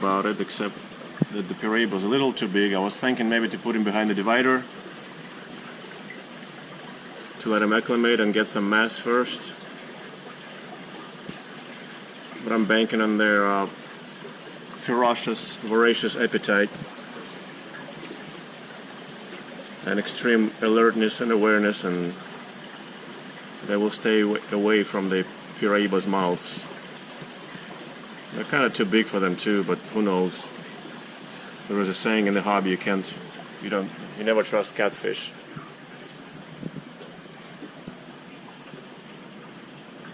about it, except that the piraiba was a little too big. I was thinking maybe to put him behind the divider to let him acclimate and get some mass first. But I'm banking on their ferocious, voracious appetite and extreme alertness and awareness, and they will stay away from the piraiba's mouths. They're kind of too big for them too, but who knows? There is a saying in the hobby: you never trust catfish.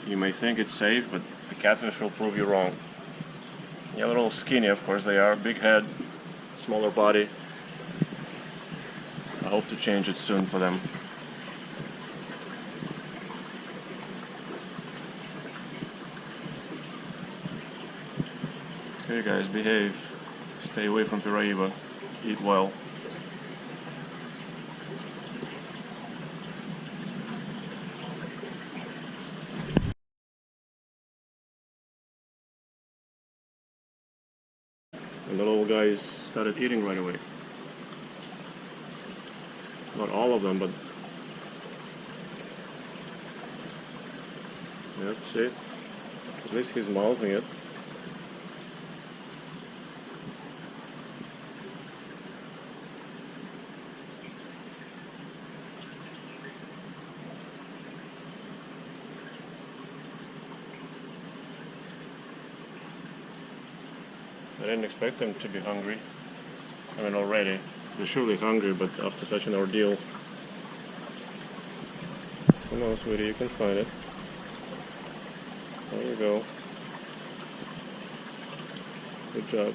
You may think it's safe, but the catfish will prove you wrong. Yeah, a little skinny, of course they are. Big head, smaller body. I hope to change it soon for them. Okay guys, behave. Stay away from piraiba. Eat well. And the little guys started eating right away. Not all of them, but yep, see? At least he's mouthing it. I didn't expect them to be hungry. I mean, already. They're surely hungry, but after such an ordeal. Come on, sweetie, you can find it. There you go. Good job.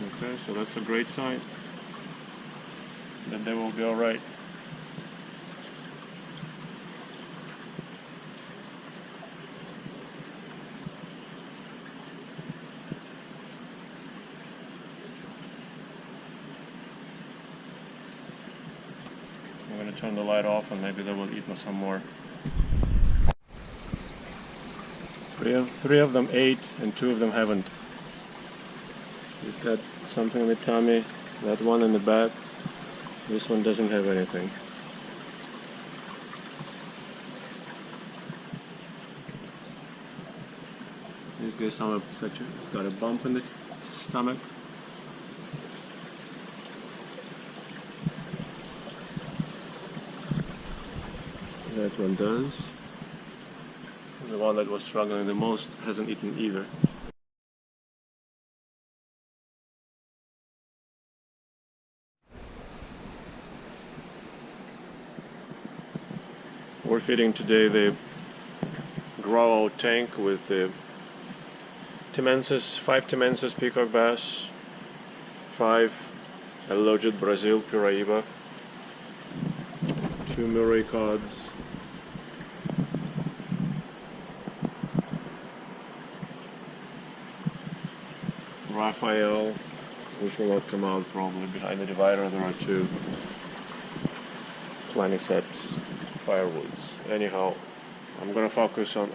Okay, so that's a great sign that they will be alright. I'm going to turn the light off and maybe they will eat some more. Three of them ate and 2 of them haven't. He's got something in the tummy, that one in the back. This one doesn't have anything. This guy he's got a bump in the stomach. That one does. And the one that was struggling the most hasn't eaten either. We're feeding today the grow out tank with the temensis, 5 temensis peacock bass, 5 alleged Brazil piraiba, 2 Murray cods, Raphael, which will not come out probably. Behind the divider there are 2 Planiceps firewoods. Anyhow, I'm gonna focus on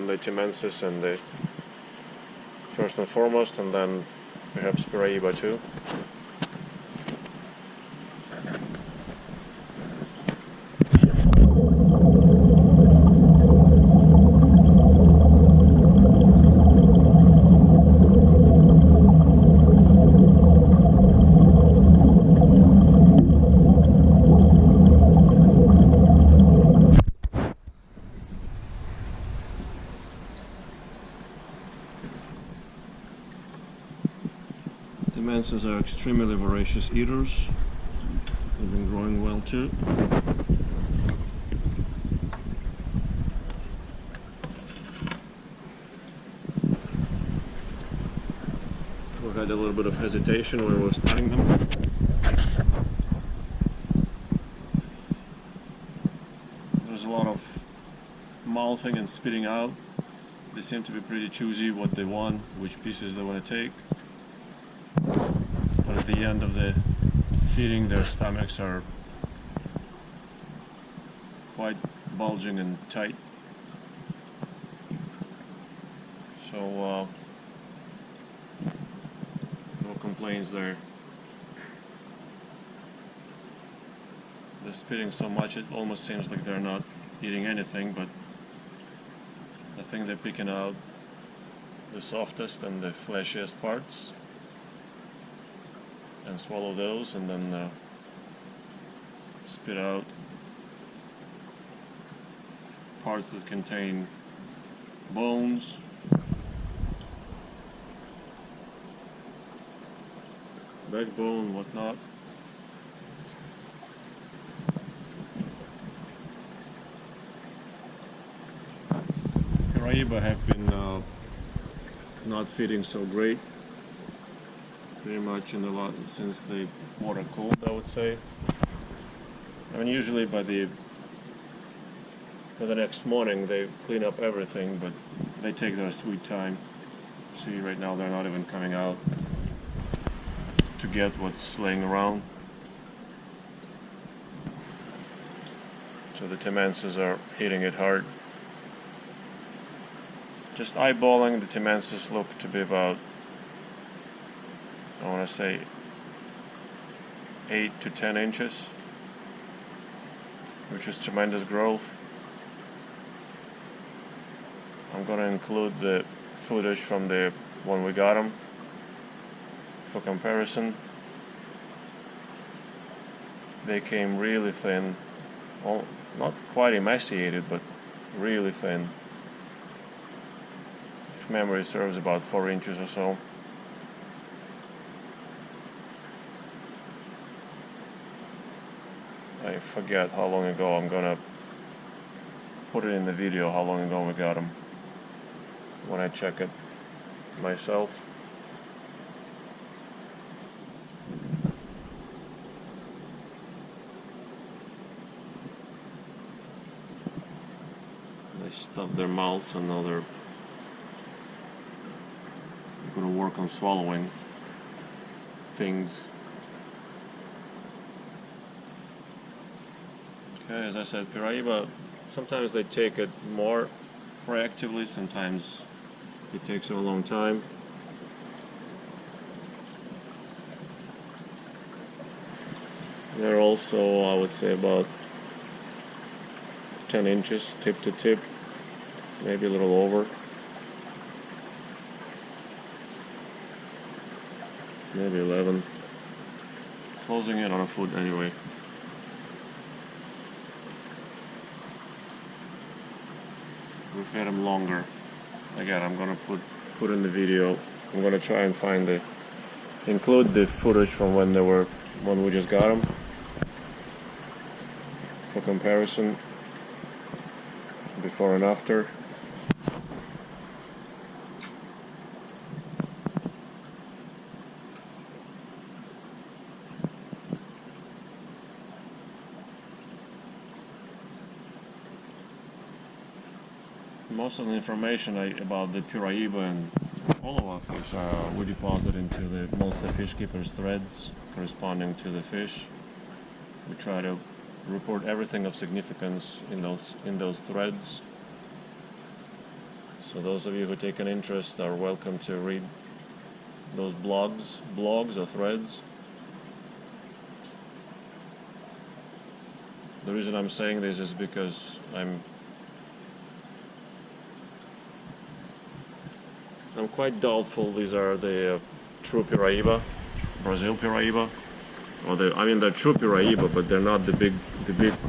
the temensis and the first and foremost, and then perhaps piraiba too. Temensis are extremely voracious eaters. They've been growing well too. We had a little bit of hesitation when we were starting them. There's a lot of mouthing and spitting out. They seem to be pretty choosy what they want, which pieces they want to take. But at the end of the feeding, their stomachs are quite bulging and tight. So no complaints there. They're spitting so much it almost seems like they're not eating anything, but I think they're picking out the softest and the fleshiest parts and swallow those, and then spit out parts that contain bones, backbone, whatnot. Piraiba have been not feeding so great, pretty much in the lot since the water cooled, I would say. I mean, usually by the next morning they clean up everything, but they take their sweet time. See, right now they're not even coming out to get what's laying around. So the temensis are hitting it hard. Just eyeballing, the temensis look to be about, I want to say, 8 to 10 inches, which is tremendous growth. I'm going to include the footage from the when we got them for comparison. They came really thin, well, not quite emaciated, but really thin. If memory serves, about 4 inches or so. I forget how long ago. I'm gonna put it in the video how long ago we got them when I check it myself. They stuff their mouths, and now they're going to work on swallowing things. Okay, as I said, piraiba, sometimes they take it more proactively, sometimes it takes them a long time. They're also, I would say, about 10 inches tip to tip, maybe a little over. Maybe 11. Closing in on a foot anyway. We've had them longer. Again, I'm gonna put in the video. I'm gonna try and include the footage from when we just got them for comparison, before and after. Most of the information about the piraiba and all of our fish we deposit into most of the fish keepers' threads corresponding to the fish. We try to report everything of significance in those threads. So those of you who take an interest are welcome to read those blogs or threads. The reason I'm saying this is because I'm quite doubtful these are the true piraiba, Brazil piraiba. I mean they're true piraiba, but they're not the big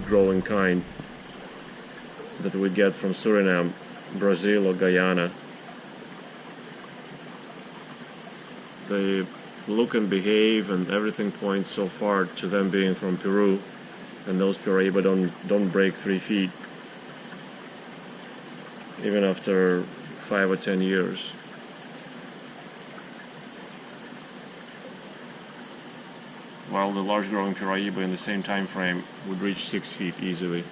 growing kind that we get from Suriname, Brazil, or Guyana. They look and behave, and everything points so far to them being from Peru, and those piraiba don't break 3 feet, even after 5 or 10 years. While the large growing piraiba in the same time frame would reach 6 feet easily.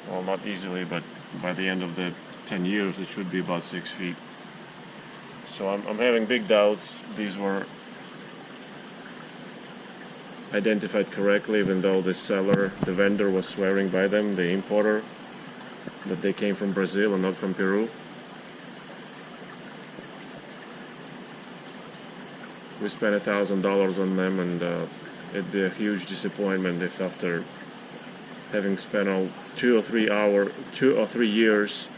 Well, not easily, but by the end of the 10 years it should be about 6 feet. So I'm having big doubts these were identified correctly, even though the vendor was swearing by them, the importer, that they came from Brazil and not from Peru. we spent $1,000 on them, and it'd be a huge disappointment if after having spent 2 or 3 years,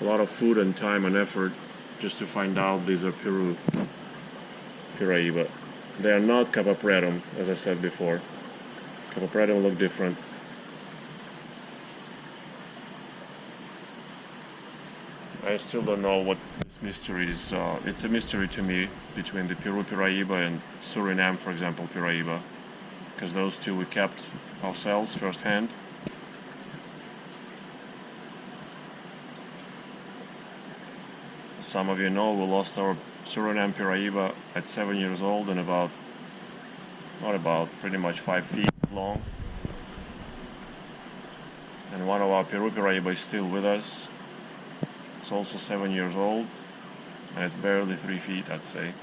a lot of food and time and effort just to find out these are piraiba. They are not capopredum, as I said before. Capopredum look different. I still don't know what this mystery is. It's a mystery to me between the Peru piraiba and Suriname, for example, piraiba, because those two we kept ourselves firsthand. Some of you know we lost our Suriname piraiba at 7 years old and pretty much 5 feet long. And one of our Peru piraiba is still with us. It's also 7 years old, and it's barely 3 feet, I'd say.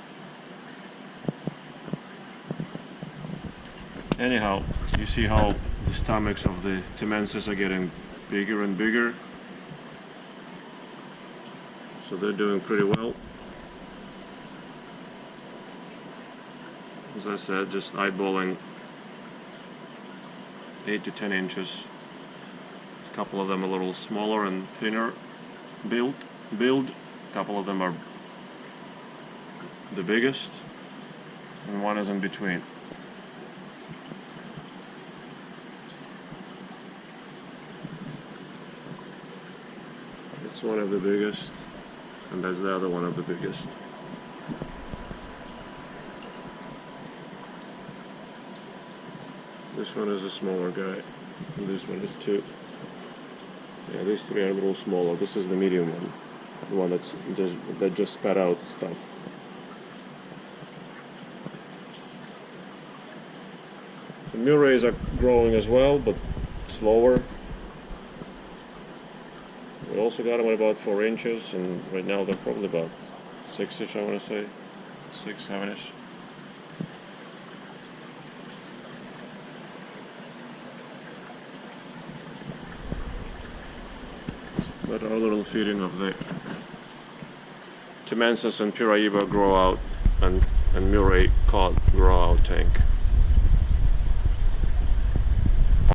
Anyhow, you see how the stomachs of the temensis are getting bigger and bigger. So they're doing pretty well. As I said, just eyeballing 8 to 10 inches. A couple of them a little smaller and thinner build. A couple of them are the biggest, and one is in between. It's one of the biggest, and that's the other one of the biggest. This one is a smaller guy, and this one is 2. Yeah, these 3 are a little smaller. This is the medium one, the one that just spat out stuff. The murrays are growing as well, but slower. We also got them at about 4 inches, and right now they're probably about 6-ish, I want to say. 6, 7-ish. Let our little feeding of the temensis and piraiba grow out, and murray cod grow out tank.